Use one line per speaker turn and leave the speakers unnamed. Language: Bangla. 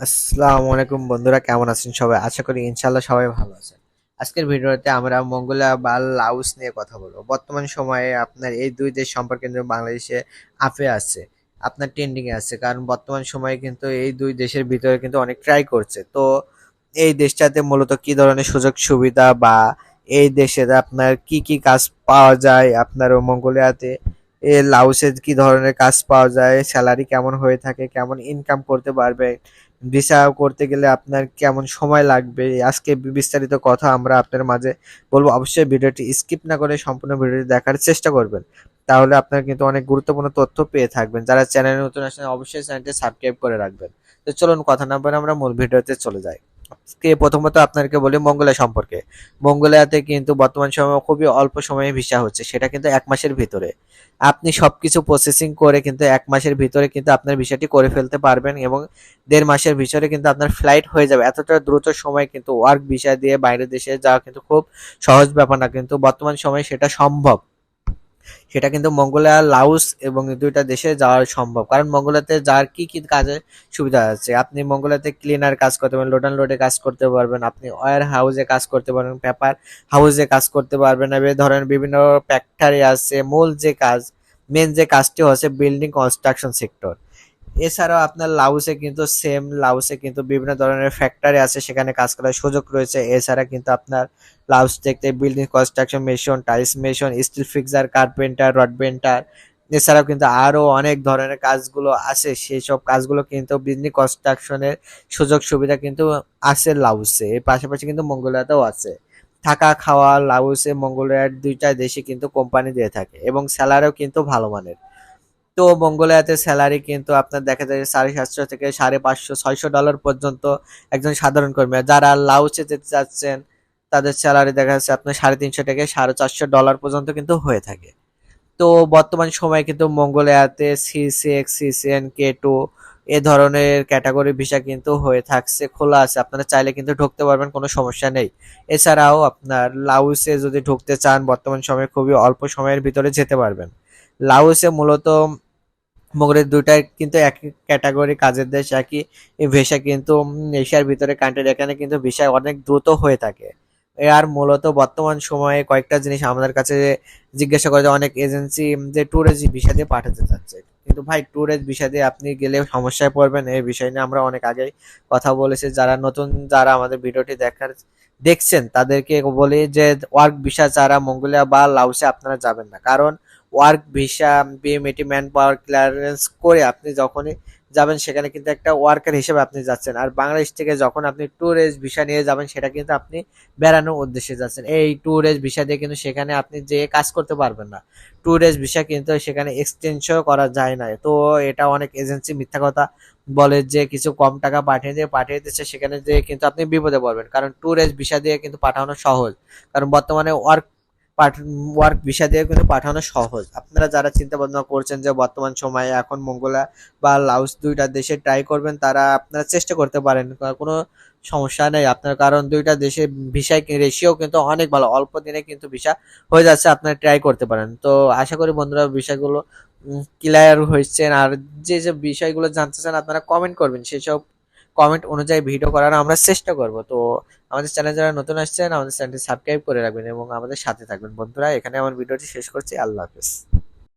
আসসালামু আলাইকুম বন্ধুরা, কেমন আছেন সবাই? আশা করি ইনশাল্লাহ সবাই ভালো আছেন। আজকের ভিডিওতে আমরা মঙ্গোলিয়া বা লাওস নিয়ে কথা বলবো। বর্তমান সময়ে আপনার এই দুই দেশ সম্পর্কে কিন্তু বাংলাদেশে আপে আছে, আপনার ট্রেন্ডিং এ আছে, কারণ বর্তমান সময়ে কিন্তু এই দুই দেশের ভিতরে কিন্তু অনেক ট্রাই করছে। তো এই দেশটাতে মূলত কি ধরনের সুযোগ সুবিধা বা এই দেশে আপনার কি কি কাজ পাওয়া যায়, আপনার মঙ্গোলিয়াতে লাওসে কি ধরনের কাজ পাওয়া যায়, স্যালারি কেমন হয়ে থাকে, কেমন ইনকাম করতে পারবে, ভিসা করতে গেলে আপনার কেমন সময় লাগবে, আজকে বিস্তারিত কথা আমরা আপনার মাঝে বলবো। অবশ্যই ভিডিওটি স্কিপ না করে সম্পূর্ণ ভিডিওটি দেখার চেষ্টা করবেন, তাহলে আপনার কিন্তু অনেক গুরুত্বপূর্ণ তথ্য পেয়ে থাকবেন। যারা চ্যানেলে নতুন আসেন অবশ্যই চ্যানেলটি সাবস্ক্রাইব করে রাখবেন। তো চলুন কথা না বলে আমরা মূল ভিডিওতে চলে যাই। আজকে প্রথমত আপনাকে বলি মঙ্গোলিয়া সম্পর্কে। মঙ্গোলিয়াতে কিন্তু বর্তমান সময়ে খুবই অল্প সময়ে ভিসা হচ্ছে, সেটা কিন্তু ১ মাসের ভিতরে। আপনি সবকিছু প্রসেসিং করে কিন্তু ১ মাসের ভিতরে কিন্তু আপনার ভিসাটি করে ফেলতে পারবেন, এবং ১.৫ মাসের ভিতরে কিন্তু আপনার ফ্লাইট হয়ে যাবে। এতটা দ্রুত সময় কিন্তু ওয়ার্ক ভিসা দিয়ে বাইরের দেশে যাওয়া কিন্তু খুব সহজ ব্যাপার না, কিন্তু বর্তমান সময়ে সেটা সম্ভব। সেটা কিন্তু মঙ্গোলিয়া, লাওস এবং এই ২ টা দেশে যাওয়া সম্ভব। কারণ মঙ্গোলিয়াতে যাওয়ার কি কাজে সুবিধা আছে? আপনি মঙ্গোলিয়াতে ক্লিনার কাজ করতে পারবেন, লোড অ্যান্ড লোডে কাজ করতে পারবেন, আপনি ওয়্যার হাউসে কাজ করতে পারবেন, পেপার হাউসে কাজ করতে পারবেন। এ ধরেন বিভিন্ন ফ্যাক্টরি আছে। মূল যে কাজ, মেইন যে কাজটি হচ্ছে বিল্ডিং কনস্ট্রাকশন সেক্টর। এছাড়াও আপনার লাওসে কিন্তু সেম, লাওসে কিন্তু বিভিন্ন ধরনের ফ্যাক্টরি আছে, সেখানে কাজ করার সুযোগ রয়েছে। এছাড়া কিন্তু আপনার লাওস দেখতে building construction mason, tiles mason, steel fixer, carpenter, rod bender, এছাড়াও কিন্তু আরো অনেক ধরনের কাজগুলো আছে। সেই সব কাজগুলো কিন্তু বিল্ডিং কনস্ট্রাকশনের সুযোগ সুবিধা কিন্তু আছে লাওসে। এর পাশাপাশি কিন্তু মঙ্গোলিয়াতেও আছে। থাকা খাওয়া লাওসে মঙ্গোলিয়ার ২ টা দেশে কিন্তু কোম্পানি দিয়ে থাকে, এবং স্যালারিও কিন্তু ভালো মানের। তো মঙ্গোলিয়াতে স্যালারি কিন্তু আপনার দেখা যায় ৭৫০ থেকে $৫৫০-৬০০ পর্যন্ত একজন সাধারণ কর্মী। আর যারা লাওসে যেতে চাচ্ছেন তাদের স্যালারি দেখা যাচ্ছে আপনার ৩৫০ থেকে $৪৫০ পর্যন্ত কিন্তু হয়ে থাকে। তো বর্তমান সময়ে কিন্তু মঙ্গোলিয়াতে সি6, সি7, কে2 এ ধরনের ক্যাটাগরি ভিসা কিন্তু হয়ে থাকছে, খোলা আছে। আপনারা চাইলে কিন্তু ঢুকতে পারবেন, কোনো সমস্যা নেই। এছাড়াও আপনার লাওসে যদি ঢুকতে চান বর্তমান সময়ে খুবই অল্প সময়ের ভিতরে যেতে পারবেন। লাওসে মূলত মগরের ২ টাই কিন্তু একই ক্যাটাগরি কাজের দেশ, একই ভিসা কিন্তু এশিয়ার ভিতরে কান্ট্রি, এখানে কিন্তু ভিসা অনেক দ্রুত হয়ে থাকে। আর মূলত বর্তমান সময়ে কয়েকটা জিনিস আমাদের কাছে জিজ্ঞাসা করে যে অনেক এজেন্সি যে ট্যুরিস্ট ভিসা দিয়ে পাঠাতে চাচ্ছে। কিন্তু ভাই ট্যুরিস্ট ভিসা দিয়ে আপনি গেলে সমস্যায় পড়বেন, এই বিষয় নিয়ে আমরা অনেক আগেই কথা বলেছি। যারা নতুন, যারা আমাদের ভিডিওটি দেখছেন তাদেরকে বলি যে ওয়ার্ক ভিসা ছাড়া মঙ্গোলিয়া বা লাওসে আপনারা যাবেন না। কারণ work visa, BMET, man power clearance করে আপনি যখনই যাবেন সেখানে কিন্তু একটা ওয়ার্কার হিসেবে আপনি যাচ্ছেন। আর বাংলাদেশ থেকে যখন আপনি ট্যুরিস্ট ভিসা নিয়ে যাবেন সেটা কিন্তু আপনি বেড়ানোর উদ্দেশ্যে যাচ্ছেন। এই ট্যুরিস্ট ভিসা দিয়ে কিন্তু সেখানে আপনি যেয়ে কাজ করতে পারবেন না। ট্যুরিস্ট ভিসা কিন্তু সেখানে এক্সটেনশন করা যায় না। তো এটা অনেক এজেন্সি মিথ্যা কথা বলে যে কিছু কম টাকা পাঠিয়ে দিচ্ছে, সেখানে যেয়ে কিন্তু আপনি বিপদে পড়বেন। কারণ ট্যুরিস্ট ভিসা দিয়ে কিন্তু পাঠানো সহজ। কারণ বর্তমানে ওয়ার্ক ভিসা দিয়ে কিন্তু পাঠানো সহজ। আপনারা যারা চিন্তা ভাবনা করছেন যে বর্তমান সময়ে এখন মঙ্গোলিয়া বা লাওস ২ টা দেশে ট্রাই করবেন, তারা আপনারা চেষ্টা করতে পারেন। কোনো সমস্যা নেই আপনার, কারণ ২ টা দেশে ভিসায় রেশিও কিন্তু অনেক ভালো। অল্প দিনে কিন্তু ভিসা হয়ে যাচ্ছে, আপনারা ট্রাই করতে পারেন। তো আশা করি বন্ধুরা বিষয়গুলো ক্লিয়ার হয়েছেন। আর যে বিষয়গুলো জানতে চান আপনারা কমেন্ট করবেন, সেসব কমেন্ট অনুযায়ী ভিডিও করার আমরা চেষ্টা করব। তো আমাদের চ্যানেল যারা নতুন আসছেন আমাদের চ্যানেলটি সাবস্ক্রাইব করে রাখবেন এবং আমাদের সাথে থাকবেন বন্ধুরা। এখানে আমার ভিডিওটি শেষ করছি। আল্লাহ হাফেজ।